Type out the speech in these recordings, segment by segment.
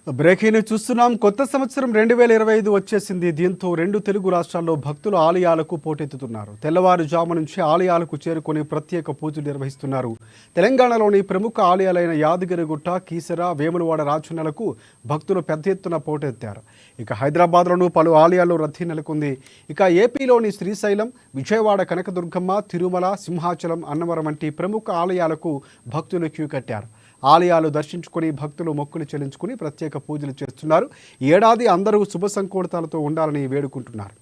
Breaking చూస్తున్నాం. కొత్త సంవత్సరం 2025 వచ్చేసింది. దీంతో రెండు తెలుగు రాష్ట్రాల్లో భక్తులు ఆలయాలకు పోటెత్తుతున్నారు. తెల్లవారుజాము నుంచి ఆలయాలకు చేరుకొని ప్రత్యేక పూజలు నిర్వహిస్తున్నారు. తెలంగాణలోని ప్రముఖ ఆలయాలైన యాదగిరిగుట్ట, కీసర, వేములవాడ రాజన్నలకు భక్తులు పెద్ద ఎత్తున పోటెత్తారు. ఇక హైదరాబాద్లోనూ పలు ఆలయాల్లో రద్దీ నెలకొంది. ఇక ఏపీలోని శ్రీశైలం, విజయవాడ కనకదుర్గమ్మ, తిరుమల, సింహాచలం, అన్నవరం వంటి ప్రముఖ ఆలయాలకు భక్తులు క్యూ కట్టారు. ఆలయాలు దర్శించుకుని భక్తులు మొక్కులు చెల్లించుకుని ప్రత్యేక పూజలు చేస్తున్నారు. ఈ ఏడాది అందరూ శుభ సంకోటాలతో ఉండాలని వేడుకుంటున్నారు.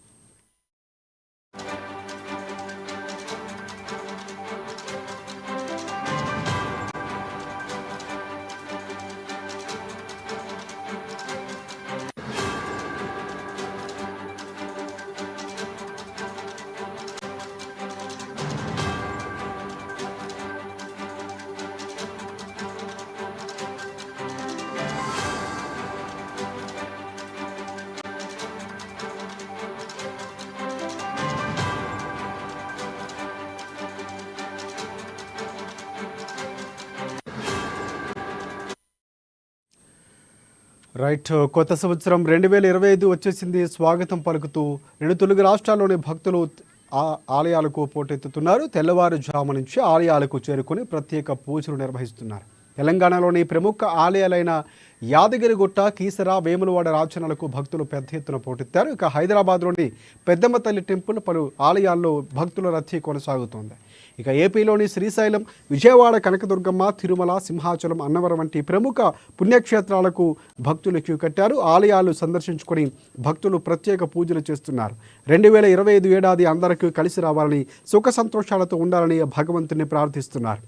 రైట్, కొత్త సంవత్సరం 2025 వచ్చేసింది. స్వాగతం పలుకుతూ రెండు తెలుగు రాష్ట్రాల్లోని భక్తులు ఆలయాలకు పోటెత్తుతున్నారు. తెల్లవారుజాము నుంచి ఆలయాలకు చేరుకొని ప్రత్యేక పూజలు నిర్వహిస్తున్నారు. తెలంగాణలోని ప్రముఖ ఆలయాలైన యాదగిరిగుట్ట, కీసర, వేములవాడ రాజన్నలకు భక్తులు పెద్ద ఎత్తున పోటెత్తారు. ఇక హైదరాబాద్లోని పెద్దమ్మ తల్లి టెంపుల్, పలు ఆలయాల్లో భక్తుల రద్దీ కొనసాగుతోంది. ఇక ఏపీలోని శ్రీశైలం, విజయవాడ కనకదుర్గమ్మ, తిరుమల, సింహాచలం, అన్నవరం వంటి ప్రముఖ పుణ్యక్షేత్రాలకు భక్తులు క్యూ కట్టారు. ఆలయాలు సందర్శించుకొని భక్తులు ప్రత్యేక పూజలు చేస్తున్నారు. 2025 ఏడాది అందరికీ కలిసి రావాలని, సుఖ సంతోషాలతో ఉండాలని భగవంతుని ప్రార్థిస్తున్నారు.